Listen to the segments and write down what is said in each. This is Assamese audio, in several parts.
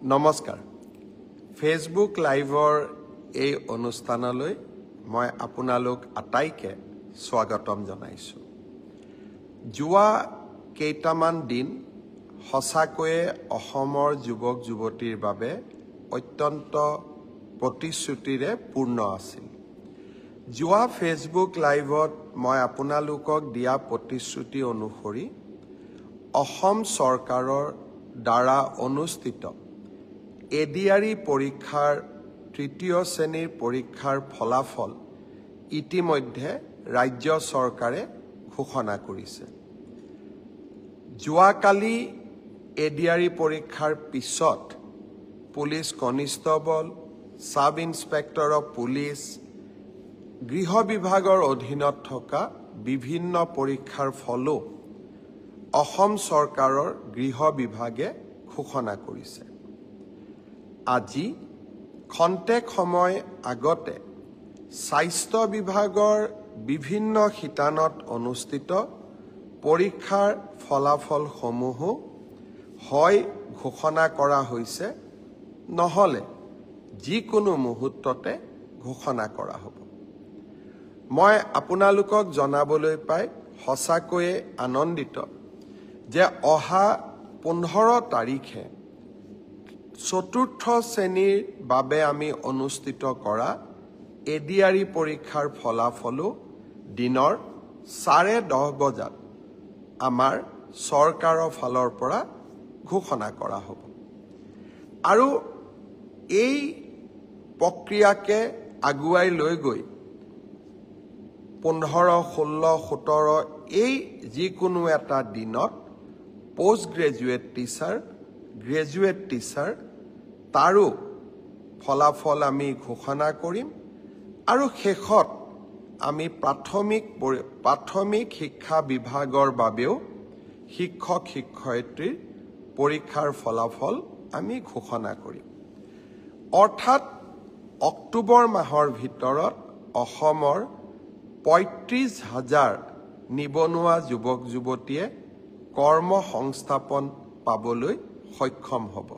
নমস্কাৰ ফেচবুক লাইভৰ এই অনুষ্ঠানলৈ মই আপোনালোক আটাইকে স্বাগতম জনাইছো যোৱা কেইটামান দিন সঁচাকৈয়ে অসমৰ যুৱক যুৱতীৰ বাবে অত্যন্ত প্ৰতিশ্ৰুতিৰে পূৰ্ণ আছিল যোৱা ফেচবুক লাইভত মই আপোনালোকক দিয়া প্ৰতিশ্ৰুতি অনুসৰি অসম চৰকাৰৰ দ্বাৰা অনুষ্ঠিত এডিআৰই পৰীক্ষাৰ তৃতীয় শ্ৰেণীৰ পৰীক্ষাৰ ফলাফল ইতিমধ্যে ৰাজ্য চৰকাৰে ঘোষণা কৰিছে যোৱাকালি এডিআৰই পৰীক্ষাৰ পিছত police constable sub inspector of police গৃহ বিভাগৰ অধীনত থকা বিভিন্ন পৰীক্ষাৰ ফলো অসম চৰকাৰৰ গৃহ বিভাগে ঘোষণা কৰিছে আজি খন্তেক সময় আগতে স্বাস্থ্য বিভাগৰ বিভিন্ন শিতানত অনুষ্ঠিত পৰীক্ষাৰ ফলাফল সমূহ হয় ঘোষণা কৰা হৈছে নহলে যিকোনো মুহূৰ্ততে ঘোষণা কৰা হ'ব মই আপোনালোকক জনাবলৈ পাই সঁচাকৈয়ে আনন্দিত যে অহা 15 তাৰিখে চতুৰ্থ শ্ৰেণীৰ বাবে আমি অনুষ্ঠিত কৰা এডিআৰই পৰীক্ষাৰ ফলাফলো দিনৰ 10:30 বজাত আমাৰ চৰকাৰৰ ফালৰ পৰা ঘোষণা কৰা হ'ব আৰু এই প্ৰক্ৰিয়াকে আগুৱাই লৈ গৈ 15, 16, 17 এই যিকোনো এটা দিনত post graduate teacher graduate teacher তাৰো ফলাফল আমি ঘোষণা কৰিম আৰু শেষত আমি প্ৰাথমিক শিক্ষা বিভাগৰ বাবেও শিক্ষক শিক্ষয়িত্ৰীৰ পৰীক্ষাৰ ফলাফল আমি ঘোষণা কৰিম অৰ্থাৎ অক্টোবৰ মাহৰ ভিতৰত অসমৰ 35,000 নিবনুৱা যুৱক যুৱতীয়ে কৰ্ম সংস্থাপন পাবলৈ সক্ষম হ'ব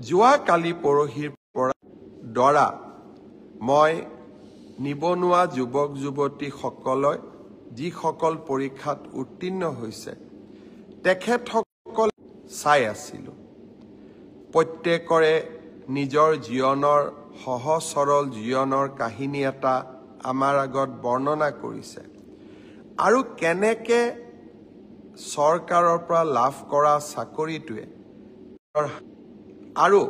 যোৱা কালি পৰহিৰ পৰা মই নিবনুৱা যুৱক যুৱতীসকলক যিসকল পৰীক্ষাত উত্তীৰ্ণ হৈছে তেখেতসকল চাই আছিলোঁ প্ৰত্যেকৰে নিজৰ জীৱনৰ সহজ সৰল জীৱনৰ কাহিনী এটা আমাৰ আগত বৰ্ণনা কৰিছে আৰু কেনেকে চৰকাৰৰ পৰা লাভ কৰা চাকৰিটোৱে আৰু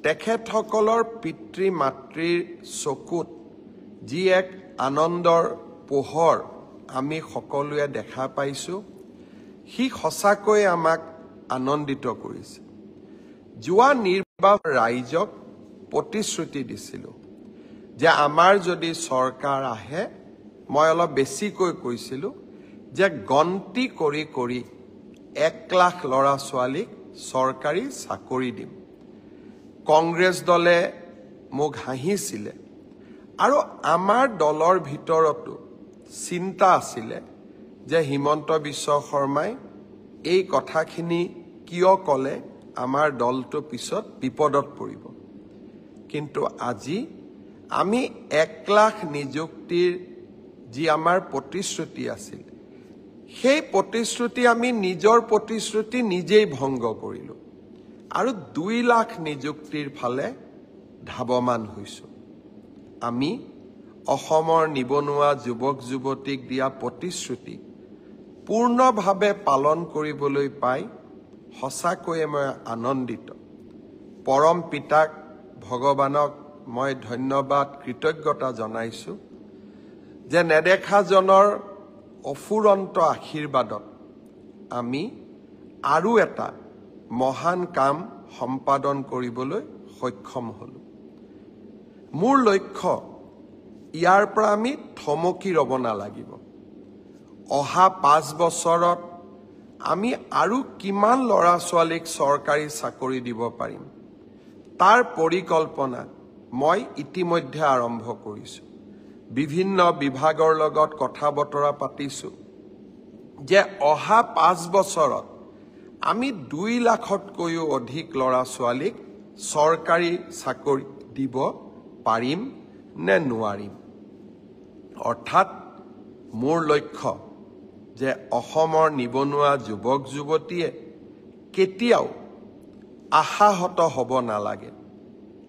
তেখেতসকলৰ পিতৃ মাতৃৰ চকুত যি এক আনন্দৰ পোহৰ আমি সকলোৱে দেখা পাইছোঁ সি সঁচাকৈ আমাক আনন্দিত কৰিছে যোৱা নিৰ্বাচন ৰাইজক প্ৰতিশ্ৰুতি দিছিলোঁ যে আমাৰ যদি চৰকাৰ আহে মই অলপ বেছিকৈ কৈছিলোঁ যে গন্তি কৰি কৰি 1 লাখ ল'ৰা ছোৱালীক চৰকাৰী চাকৰি দিম কংগ্ৰেছ দলে মোক হাঁহিছিলে আৰু আমাৰ দলৰ ভিতৰতো চিন্তা আছিলে যে হিমন্ত বিশ্ব শৰ্মাই এই কথাখিনি কিয় ক'লে আমাৰ দলটো পিছত বিপদত পৰিব কিন্তু আজি আমি 1 লাখ নিযুক্তিৰ যি আমাৰ প্ৰতিশ্ৰুতি আছিল সেই প্ৰতিশ্ৰুতি আমি নিজৰ প্ৰতিশ্ৰুতি নিজেই ভংগ কৰিলোঁ আৰু 2 লাখ নিযুক্তিৰ ফালে ধাৱমান হৈছোঁ আমি অসমৰ নিবনুৱা যুৱক যুৱতীক দিয়া প্ৰতিশ্ৰুতি পূৰ্ণভাৱে পালন কৰিবলৈ পাই সঁচাকৈয়ে মই আনন্দিত পৰম পিতাক ভগৱানক মই ধন্যবাদ কৃতজ্ঞতা জনাইছোঁ যে নেদেখাজনৰ অফুৰন্ত আশীৰ্বাদত আমি আৰু এটা মহান কাম সম্পাদন কৰিবলৈ সক্ষম হলোঁ মোৰ লক্ষ্য ইয়াৰ পৰা আমি থমকি ৰ'ব নালাগিব অহা 5 বছৰত আমি আৰু কিমান ল'ৰা ছোৱালীক চৰকাৰী চাকৰি দিব পাৰিম তাৰ পৰিকল্পনা মই ইতিমধ্যে আৰম্ভ কৰিছোঁ বিভিন্ন বিভাগৰ লগত কথা বতৰা পাতিছোঁ যে অহা 5 বছৰত আমি 2 লাখতকৈও অধিক ল'ৰা ছোৱালীক চৰকাৰী চাকৰি দিব পাৰিম নে নোৱাৰিম অৰ্থাৎ মোৰ লক্ষ্য যে অসমৰ নিবনুৱা যুৱক যুৱতীয়ে কেতিয়াও আশাহত হ'ব নালাগে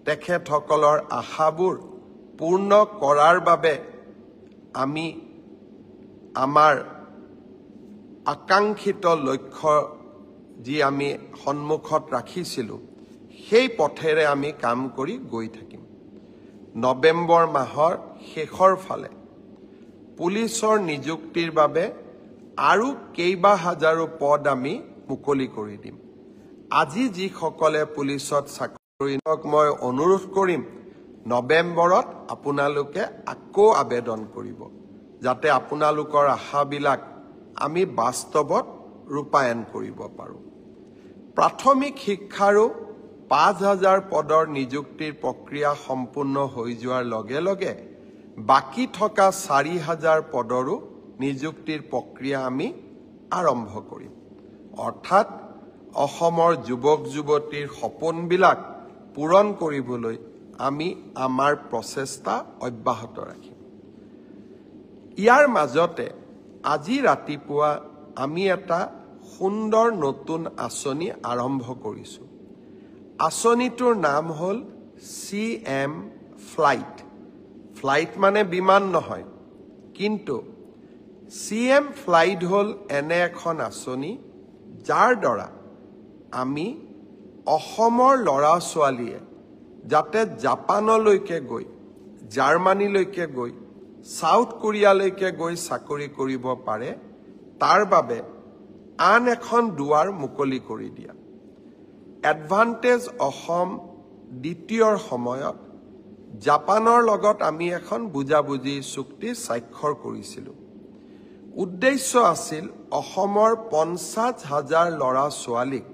তেখেতসকলৰ আশাবোৰ পূৰ্ণ কৰাৰ বাবে আমি আমাৰ আকাংক্ষিত লক্ষ্য যি আমি সন্মুখত ৰাখিছিলোঁ সেই পথেৰে আমি কাম কৰি গৈ থাকিম নৱেম্বৰ মাহৰ শেষৰ ফালে পুলিচৰ নিযুক্তিৰ বাবে আৰু কেইবা হাজাৰো পদ আমি মুকলি কৰি দিম আজি যিসকলে পুলিচত চাকৰি মই অনুৰোধ কৰিম নৱেম্বৰত আপোনালোকে আকৌ আবেদন কৰিব যাতে আপোনালোকৰ আশাবিলাক আমি বাস্তৱত ৰূপায়ণ কৰিব পাৰোঁ প্ৰাথমিক শিক্ষাৰো 5000 পদৰ নিযুক্তিৰ প্ৰক্ৰিয়া সম্পূৰ্ণ হৈ যোৱাৰ লগে লগে বাকি থকা 4000 পদৰো নিযুক্তিৰ প্ৰক্ৰিয়া আমি আৰম্ভ কৰিম অৰ্থাৎ অসমৰ যুৱক যুৱতীৰ সপোনবিলাক পূৰণ কৰিবলৈ আমি আমাৰ প্ৰচেষ্টা অব্যাহত ৰাখিম ইয়াৰ মাজতে আজি ৰাতিপুৱা আমি এটা সুন্দৰ নতুন আঁচনি আৰম্ভ কৰিছোঁ আঁচনিটোৰ নাম হ'ল CM ফ্লাইট মানে বিমান নহয় কিন্তু CM ফ্লাইট হ'ল এনে এখন আঁচনি যাৰ দ্বাৰা আমি অসমৰ ল'ৰা ছোৱালীয়ে যাতে জাপানলৈকে গৈ জাৰ্মানীলৈকে গৈ সাউথ কোৰিয়ালৈকে গৈ চাকৰি কৰিব পাৰে তাৰ বাবে আন এখন দুৱাৰ মুকলি কৰি দিয়া এডভান্টেজ অসম দ্বিতীয়ৰ সময়ত জাপানৰ লগত আমি এখন বুজাবুজি চুক্তি স্বাক্ষৰ কৰিছিলোঁ উদ্দেশ্য আছিল অসমৰ 50,000 ল'ৰা ছোৱালীক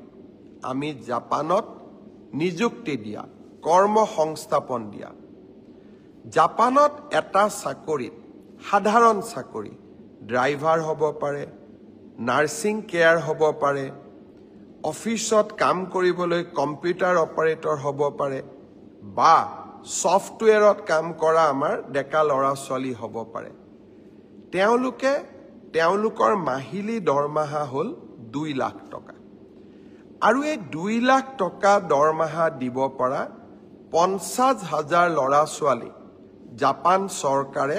আমি জাপানত নিযুক্তি দিয়া কৰ্ম সংস্থাপন দিয়া জাপানত এটা চাকৰিত সাধাৰণ চাকৰি ড্ৰাইভাৰ হ'ব পাৰে নাৰ্ছিং কেয়াৰ হ'ব পাৰে অফিচত কাম কৰিবলৈ কম্পিউটাৰ অপাৰেটৰ হ'ব পাৰে বা সফটৱেৰত কাম কৰা আমাৰ ডেকা ল'ৰা ছোৱালী হ'ব পাৰে তেওঁলোকৰ মাহিলী দৰমহা হ'ল 2 লাখ টকা আৰু এই 2 লাখ টকা দৰমহা দিব পৰা 50,000 ল'ৰা ছোৱালী জাপান চৰকাৰে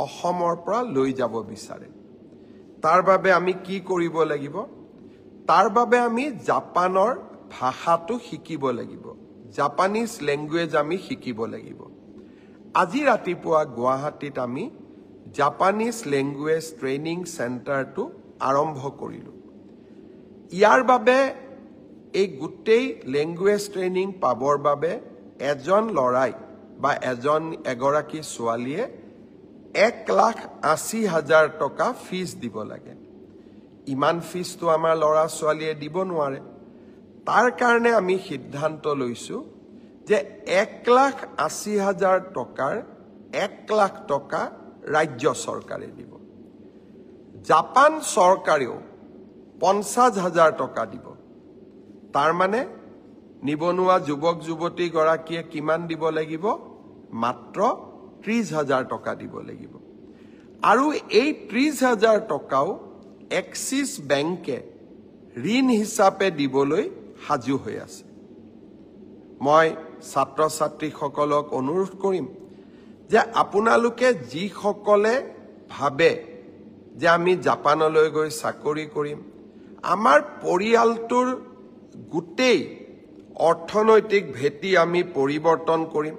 অসমৰ পৰা লৈ যাব বিচাৰে তাৰ বাবে আমি কি কৰিব লাগিব তাৰ বাবে আমি জাপানৰ ভাষাটো শিকিব লাগিব জাপানিজ ল্যাঙ্গুৱেজ আমি শিকিব লাগিব আজি ৰাতিপুৱা গুৱাহাটীত আমি জাপানিজ ল্যাঙ্গুৱেজ ট্ৰেইনিং চেণ্টাৰটো আৰম্ভ কৰিলোঁ ইয়াৰ বাবে এই গোটেই ল্যাঙ্গুৱেজ ট্ৰেইনিং পাবৰ বাবে এজন ল'ৰাই বা এগৰাকী ছোৱালীয়ে 1,80,000 টকা ফিজ দিব লাগে ইমান ফিজটো আমাৰ ল'ৰা ছোৱালীয়ে দিব নোৱাৰে তাৰ কাৰণে আমি সিদ্ধান্ত লৈছোঁ যে 1,80,000 টকাৰ 1 লাখ টকা ৰাজ্য চৰকাৰে দিব জাপান চৰকাৰেও 50,000 টকা দিব তাৰ মানে নিবনুৱা যুৱক যুৱতী গৰাকীয়ে কিমান দিব লাগিব মাত্ৰ 30,000 টকা দিব লাগিব আৰু এই 30,000 টকাও এক্সিছ বেংকে ঋণ হিচাপে দিবলৈ সাজু হৈ আছে মই ছাত্ৰ ছাত্ৰীসকলক অনুৰোধ কৰিম যে আপোনালোকে যিসকলে ভাবে যে আমি জাপানলৈ গৈ চাকৰি কৰিম আমাৰ পৰিয়ালটোৰ গোটেই অৰ্থনৈতিক ভেটি আমি পৰিৱৰ্তন কৰিম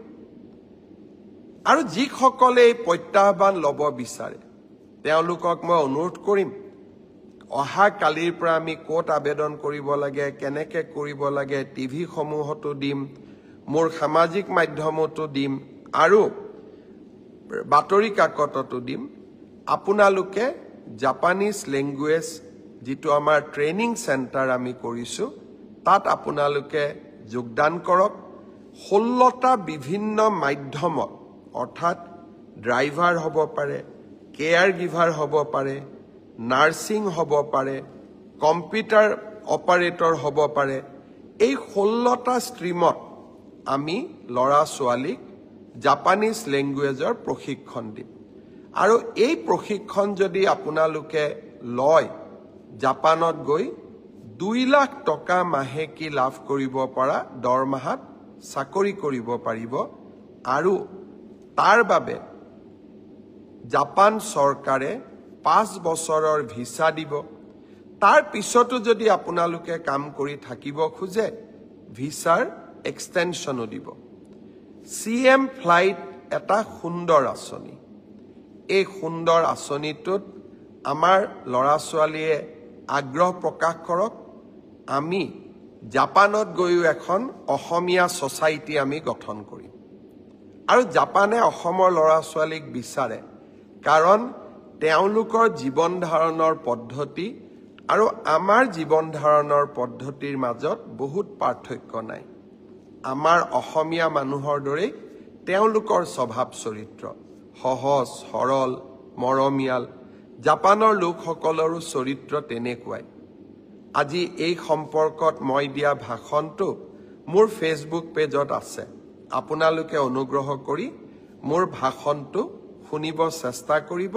আৰু যিসকলে এই প্ৰত্যাহ্বান ল'ব বিচাৰে তেওঁলোকক মই অনুৰোধ কৰিম অহা কালিৰ পৰা আমি কোট আবেদন কৰিব লাগে কেনেকৈ কৰিব লাগে টিভি সমূহতো দিম মোৰ সামাজিক মাধ্যমতো দিম আৰু বাতৰি কাকততো দিম আপোনালোকে জাপানিজ ল্যাঙ্গুৱেজ যেটো আমাৰ ট্ৰেইনিং চেণ্টাৰ আমি কৰিছোঁ তাত আপোনালোকে যোগদান কৰক 16টা বিভিন্ন মাধ্যমত অৰ্থাৎ ড্ৰাইভাৰ হ'ব পাৰে কেয়াৰ গিভাৰ হ'ব পাৰে নাৰ্ছিং হ'ব পাৰে কম্পিউটাৰ অপাৰেটৰ হ'ব পাৰে। এই 16টা ষ্ট্ৰীমত আমি ল'ৰা ছোৱালীক জাপানীজ লেংগুৱেজৰ প্ৰশিক্ষণ দিম। আৰু এই প্ৰশিক্ষণ যদি আপোনালোকে লয়, জাপানত গৈ 2 লাখ টকা মাহেকী লাভ কৰিব পৰা দৰমহাত চাকৰি কৰিব পাৰিব। আৰু তাৰ বাবে জাপান চৰকাৰে 5 বছৰৰ ভিছা দিব। তাৰ পিছতো যদি আপোনালোকে কাম কৰি থাকিব খোজে, ভিছাৰ এক্সটেনশ্যনো দিব। CM ফ্লাইট এটা সুন্দৰ আঁচনি। এই সুন্দৰ আঁচনিটোত আমাৰ ল'ৰা ছোৱালীয়ে আগ্ৰহ প্ৰকাশ কৰক। আমি জাপানত গৈও এখন অসমীয়া ছ'চাইটি আমি গঠন কৰিম। আৰু জাপানে অসমৰ ল'ৰা ছোৱালীক বিচাৰে, কাৰণ তেওঁলোকৰ জীৱন ধাৰণৰ পদ্ধতি আৰু আমাৰ জীৱন ধাৰণৰ পদ্ধতিৰ মাজত বহুত পাৰ্থক্য নাই। আমাৰ অসমীয়া মানুহৰ দৰেই তেওঁলোকৰ স্বভাৱ চৰিত্ৰ সহজ সৰল মৰমীয়াল। জাপানৰ লোকসকলৰো চৰিত্ৰ তেনেকুৱাই। আজি এই সম্পৰ্কত মই দিয়া ভাষণটো মোৰ ফেচবুক পেজত আছে। আপোনালোকে অনুগ্ৰহ কৰি মোৰ ভাষণটো শুনিব চেষ্টা কৰিব।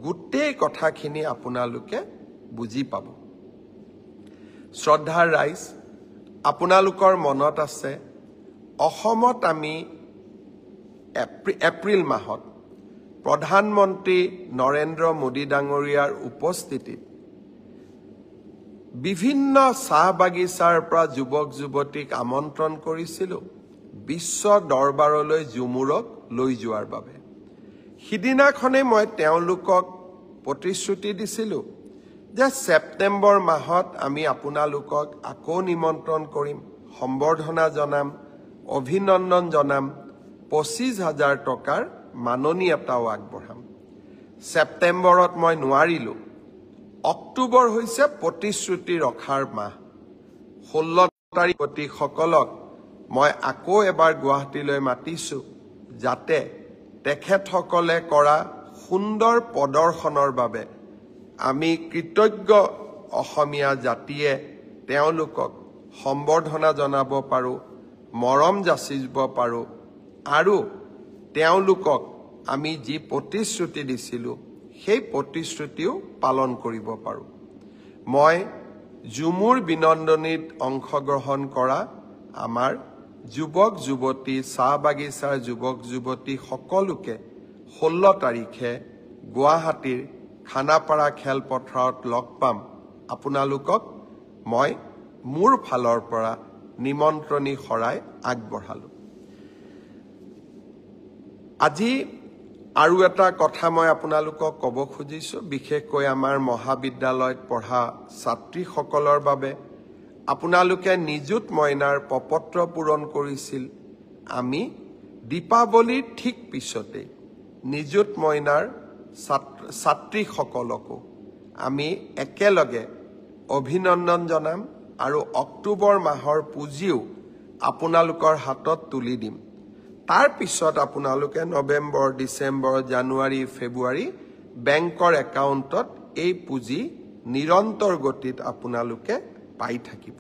গোটেই কথাখিনি আপোনালোকে বুজি পাব। শ্ৰদ্ধাৰ ৰাইজ, আপোনালোকৰ মনত আছে অসমত আমি এপ্ৰিল মাহত প্ৰধানমন্ত্ৰী নৰেন্দ্ৰ মোদী ডাঙৰীয়াৰ উপস্থিতিত বিভিন্ন চাহ বাগিচাৰ পৰা যুৱক যুৱতীক আমন্ত্ৰণ কৰিছিলোঁ বিশ্ব দৰবাৰলৈ ঝুমুৰক লৈ যোৱাৰ বাবে। সিদিনাখনেই মই তেওঁলোকক প্ৰতিশ্ৰুতি দিছিলোঁ যে ছেপ্টেম্বৰ মাহত আমি আপোনালোকক আকৌ নিমন্ত্ৰণ কৰিম, সম্বৰ্ধনা জনাম, অভিনন্দন জনাম, 25,000 টকাৰ মাননি এটাও আগবঢ়াম। ছেপ্টেম্বৰত মই নোৱাৰিলোঁ। অক্টোবৰ হৈছে প্ৰতিশ্ৰুতি ৰখাৰ মাহ। 16 তাৰিখসকলক মই আকৌ এবাৰ গুৱাহাটীলৈ মাতিছোঁ, যাতে তেখেতসকলে কৰা সুন্দৰ প্ৰদৰ্শনৰ বাবে আমি কৃতজ্ঞ অসমীয়া জাতিয়ে তেওঁলোকক সম্বৰ্ধনা জনাব পাৰোঁ, মৰম যাচিব পাৰোঁ। আৰু তেওঁলোকক আমি যি প্ৰতিশ্ৰুতি দিছিলোঁ সেই প্ৰতিশ্ৰুতিও পালন কৰিব পাৰোঁ। মই ঝুমুৰ বিনন্দনীত অংশগ্ৰহণ কৰা আমাৰ যুৱক যুৱতী, চাহ বাগিচাৰ যুৱক যুৱতী সকলোকে 16 তাৰিখে গুৱাহাটীৰ খানাপাৰা খেলপথাৰত লগ পাম। আপোনালোকক মই মোৰ ফালৰ পৰা নিমন্ত্ৰণী শৰাই আগবঢ়ালোঁ। আজি আৰু এটা কথা মই আপোনালোকক ক'ব খুজিছোঁ, বিশেষকৈ আমাৰ মহাবিদ্যালয়ত পঢ়া ছাত্ৰীসকলৰ বাবে। আপোনালোকে নিযুত মইনাৰ প্ৰপত্ৰ পূৰণ কৰিছিল। আমি দীপাৱলীৰ ঠিক পিছতেই নিযুত মইনাৰ ছাত্ৰীসকলকো আমি একেলগে অভিনন্দন জনাম আৰু অক্টোবৰ মাহৰ পুঁজিও আপোনালোকৰ হাতত তুলি দিম। তাৰ পিছত আপোনালোকে নৱেম্বৰ, ডিচেম্বৰ, জানুৱাৰী, ফেব্ৰুৱাৰী বেংকৰ একাউণ্টত এই পুঁজি নিৰন্তৰ গতিত আপোনালোকে পাই থাকিব।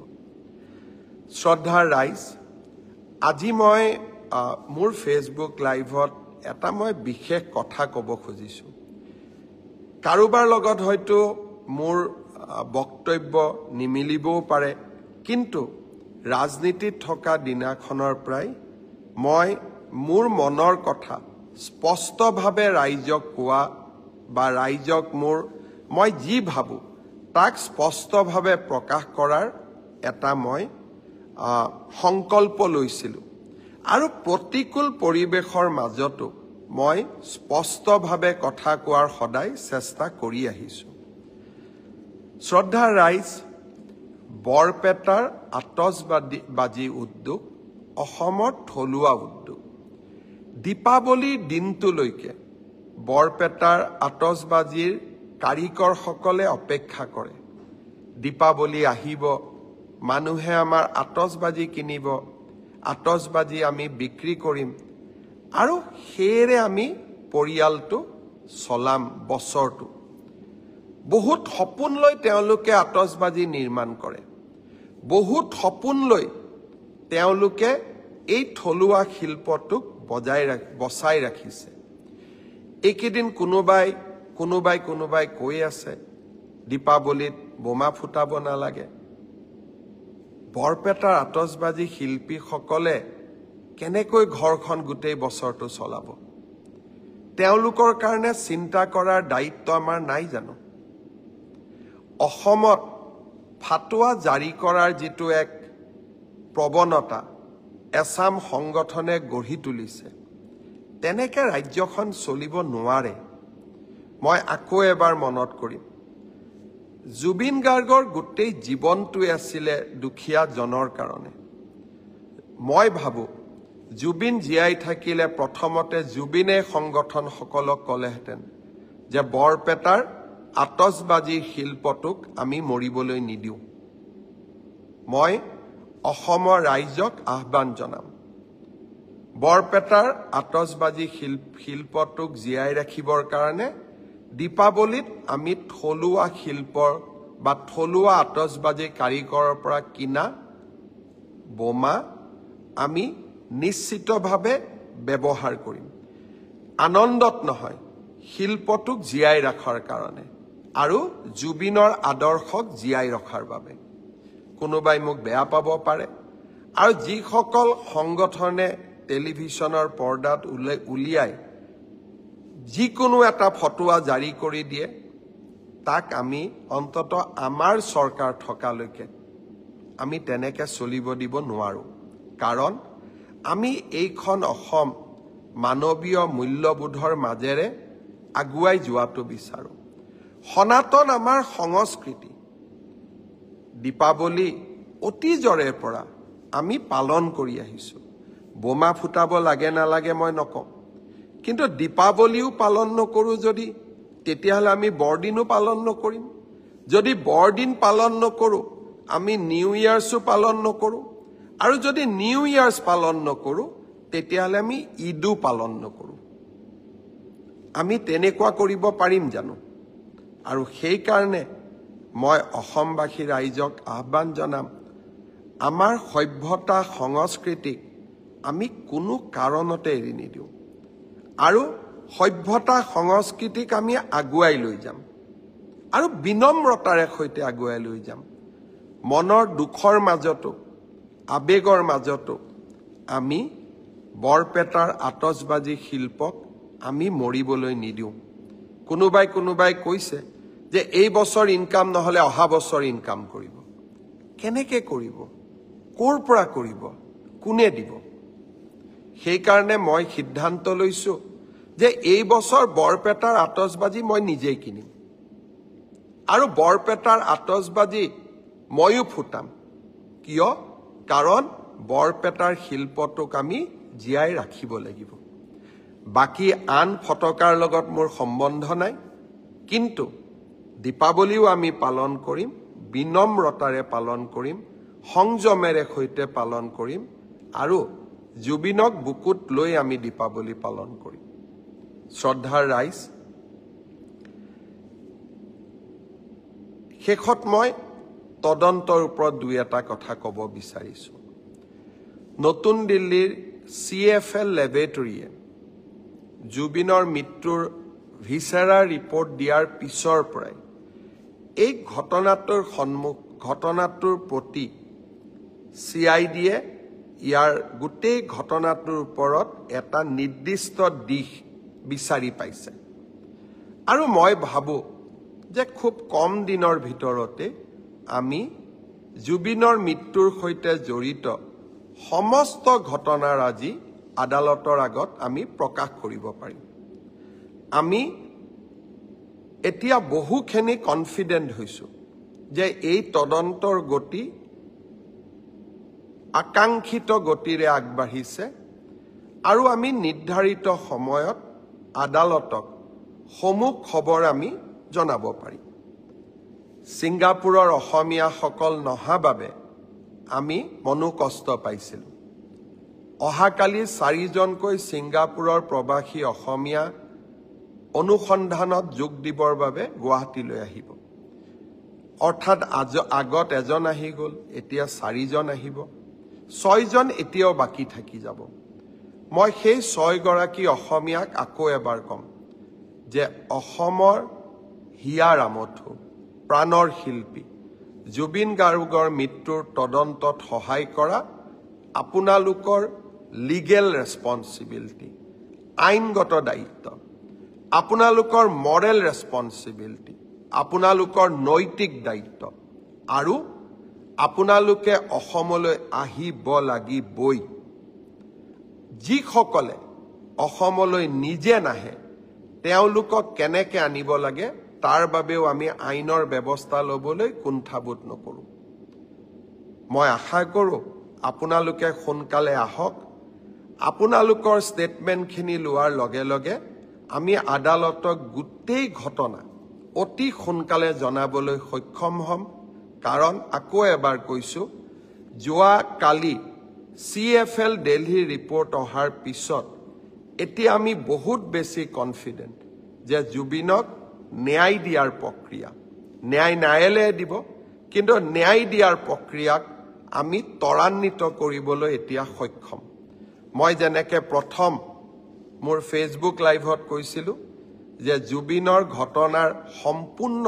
শ্ৰদ্ধাৰ ৰাইজ, আজি মই মোৰ ফেচবুক লাইভত এটা মই বিশেষ কথা ক'ব খুজিছোঁ। কাৰোবাৰ লগত হয়তো মোৰ বক্তব্য নিমিলিবও পাৰে, কিন্তু ৰাজনীতিত থকা দিনাখনৰ পৰাই মই মোৰ মনৰ কথা স্পষ্টভাৱে ৰাইজক কোৱা বা ৰাইজক মই যি ভাবোঁ তাক স্পষ্টভাৱে প্ৰকাশ কৰাৰ এটা মই সংকল্প লৈছিলোঁ। আৰু প্ৰতিকূল পৰিৱেশৰ মাজতো মই স্পষ্টভাৱে কথা কোৱাৰ সদায় চেষ্টা কৰি আহিছোঁ। শ্ৰদ্ধাৰ ৰাইজ, বৰপেটাৰ আতচবাজি উদ্যোগ অসমৰ থলুৱা উদ্যোগ। দীপাৱলীৰ দিনটোলৈকে বৰপেটাৰ আতচবাজিৰ কাৰিকৰসকলে অপেক্ষা কৰে। দীপাৱলী আহিব, মানুহে আমাৰ আতচবাজি কিনিব, আতচবাজি আমি বিক্ৰী কৰিম, আৰু সেয়েৰে আমি পৰিয়ালটো চলাম বছৰটো। বহুত সপোন লৈ তেওঁলোকে আতচবাজি নিৰ্মাণ কৰে। বহুত সপোন লৈ তেওঁলোকে এই থলুৱা শিল্পটোক বচাই ৰাখিছে। এইকেইদিন কোনোবাই কৈ আছে দীপাৱলীত বোমা ফুটাব নালাগে। বৰপেটাৰ আতচবাজী শিল্পীসকলে কেনেকৈ ঘৰখন গোটেই বছৰটো চলাব? তেওঁলোকৰ কাৰণে চিন্তা কৰাৰ দায়িত্ব আমাৰ নাই জানো? অসমত ফাটোৱা জাৰি কৰাৰ যিটো এক প্ৰৱণতা এছাম সংগঠনে গঢ়ি তুলিছে, তেনেকে ৰাজ্যখন চলিব নোৱাৰে। মই আকৌ এবাৰ মনত কৰিম, জুবিন গাৰ্গৰ গোটেই জীৱনটোৱে আছিলে দুখীয়া জনৰ কাৰণে। মই ভাবো জুবিন জীয়াই থাকিলে প্ৰথমতে জুবিনে সংগঠনসকলক ক'লেহেঁতেন যে বৰপেটাৰ আতচবাজীৰ শিল্পটোক আমি মৰিবলৈ নিদিওঁ। মই অসমৰ ৰাইজক আহ্বান জনাম, বৰপেটাৰ আতচবাজী শিল্পটোক জীয়াই ৰাখিবৰ কাৰণে দীপাৱলীত আমি থলুৱা শিল্পৰ বা থলুৱা আতচবাজী কাৰিকৰৰ পৰা কিনা বোমা আমি নিশ্চিতভাৱে ব্যৱহাৰ কৰিম। আনন্দত নহয়, শিল্পটোক জীয়াই ৰখাৰ কাৰণে আৰু জুবিনৰ আদৰ্শক জীয়াই ৰখাৰ বাবে। কোনোবাই মোক বেয়া পাব পাৰে, আৰু যিসকল সংগঠনে টেলিভিছনৰ পৰ্দাত উলিয়াই যিকোনো এটা ফটোৱা জাৰি কৰি দিয়ে, তাক আমি অন্তত আমাৰ চৰকাৰ থকালৈকে আমি তেনেকে চলিব দিব নোৱাৰো। কাৰণ আমি এইখন অসম মানৱীয় মূল্যবোধৰ মাজেৰে আগুৱাই যোৱাটো বিচাৰো। সনাতন আমাৰ সংস্কৃতি। দীপাৱলী অতীজৰে পৰা আমি পালন কৰি আহিছো। বোমা ফুটাব লাগে নালাগে মই নকওঁ, কিন্তু দীপাৱলীও পালন নকৰো যদি, তেতিয়াহ'লে আমি বৰদিনো পালন নকৰিম। যদি বৰদিন পালন নকৰো, আমি নিউ ইয়াৰ্ছো পালন নকৰো, আৰু যদি নিউ ইয়াৰ্ছ পালন নকৰো, তেতিয়াহ'লে আমি ঈদো পালন নকৰো। আমি তেনেকুৱা কৰিব পাৰিম জানো? আৰু সেইকাৰণে মই অসমবাসী ৰাইজক আহ্বান জনাম, আমাৰ সভ্যতা সংস্কৃতিক আমি কোনো কাৰণতে এৰি নিদিওঁ, আৰু সভ্যতা সংস্কৃতিক আমি আগুৱাই লৈ যাম, আৰু বিনম্ৰতাৰে সৈতে আগুৱাই লৈ যাম। মনৰ দুখৰ মাজতো আবেগৰ মাজতো আমি বৰপেটাৰ আতচবাজী শিল্পক আমি মৰিবলৈ নিদিওঁ। কোনোবাই কৈছে যে এই বছৰ ইনকাম নহলে অহা বছৰ ইনকাম কৰিব। কেনেকে কৰিব? ক'ৰ পৰা কৰিব? কোনে দিব? সেইকাৰণে মই সিদ্ধান্ত লৈছো যে এই বছৰ বৰপেটাৰ আতচবাজী মই নিজেই কিনিম, আৰু বৰপেটাৰ আতচবাজী ময়ো ফুটাম। কিয়? কাৰণ বৰপেটাৰ শিল্পটোক আমি জীয়াই ৰাখিব লাগিব। বাকী আন ফটকাৰ লগত মোৰ সম্বন্ধ নাই, কিন্তু দীপাৱলীও আমি পালন কৰিম, বিনম্ৰতাৰে পালন কৰিম, সংযমেৰে সৈতে পালন কৰিম, আৰু জুবিনক বুকুত লৈ আমি দীপাৱলী পালন কৰিম। শ্ৰদ্ধাৰ ৰাইজ, শেষত মই তদন্তৰ ওপৰত দুই এটা কথা ক'ব বিচাৰিছো। নতুন দিল্লীৰ CFL লেবৰেটৰীয়ে জুবিনৰ মৃত্যুৰ ভিছেৰা ৰিপৰ্ট দিয়াৰ পিছৰ পৰাই এই ঘটনাটোৰ প্ৰতি CIDয়ে ইয়াৰ গোটেই ঘটনাটোৰ ওপৰত এটা নিৰ্দিষ্ট দিশ বিচাৰি পাইছে, আৰু মই ভাবো যে খুব কম দিনৰ ভিতৰতে আমি জুবিনৰ মৃত্যুৰ সৈতে জড়িত সমস্ত ঘটনাৰাজি আদালতৰ আগত আমি প্ৰকাশ কৰিব পাৰিম। আমি এতিয়া বহুখিনি কনফিডেন্ট হৈছো যে এই তদন্তৰ গতি আকাংক্ষিত গতিৰে আগবাঢ়িছে, আৰু আমি নিৰ্ধাৰিত সময়ত আদালতক সমূহ খবৰ আমি জনাব পাৰিম। ছিংগাপুৰৰ অসমীয়াসকল নহা বাবে আমি মনোকষ্ট পাইছিলোঁ। অহাকালি 4জনকৈ ছিংগাপুৰৰ প্ৰবাসী অসমীয়া অনুসন্ধানত যোগ দিবৰ বাবে গুৱাহাটীলৈ আহিব। অৰ্থাৎ আগত এজন আহি গ'ল, এতিয়া 4জন আহিব, 6জন এতিয়াও বাকী থাকি যাব। মই সেই 6গৰাকী অসমীয়াক আকৌ এবাৰ ক'ম যে অসমৰ হিয়া ৰামথু, প্ৰাণৰ শিল্পী জুবিন গাৰ্গৰ মৃত্যুৰ তদন্তত সহায় কৰা আপোনালোকৰ লিগেল ৰেছপন্সিবিলিটি, আইনগত দায়িত্ব, আপোনালোকৰ মৰেল ৰেছপন্সিবিলিটি, আপোনালোকৰ নৈতিক দায়িত্ব, আৰু আপোনালোকে অসমলৈ আহিব লাগিবই। যিসকলে অসমলৈ নিজে নাহে তেওঁলোকক কেনেকৈ আনিব লাগে তাৰ বাবেও আমি আইনৰ ব্যৱস্থা ল'বলৈ কুণ্ঠাবোধ নকৰোঁ। মই আশা কৰোঁ আপোনালোকে সোনকালে আহক। আপোনালোকৰ ষ্টেটমেণ্টখিনি লোৱাৰ লগে লগে আমি আদালতক গোটেই ঘটনা অতি সোনকালে জনাবলৈ সক্ষম হ'ম। কাৰণ আকৌ এবাৰ কৈছোঁ, যোৱা কালি CFL দিল্লী ৰিপৰ্ট অহাৰ পিছত এতিয়া আমি বহুত বেছি কনফিডেণ্ট যে জুবিনক ন্যায় দিয়াৰ প্ৰক্ৰিয়া, ন্যায় ন্যায়ালয়ে দিব, কিন্তু ন্যায় দিয়াৰ প্ৰক্ৰিয়াক আমি ত্বৰান্বিত কৰিবলৈ এতিয়া সক্ষম। মই যেনেকৈ প্ৰথম মোৰ ফেচবুক লাইভত কৈছিলোঁ যে জুবিনৰ ঘটনাৰ সম্পূৰ্ণ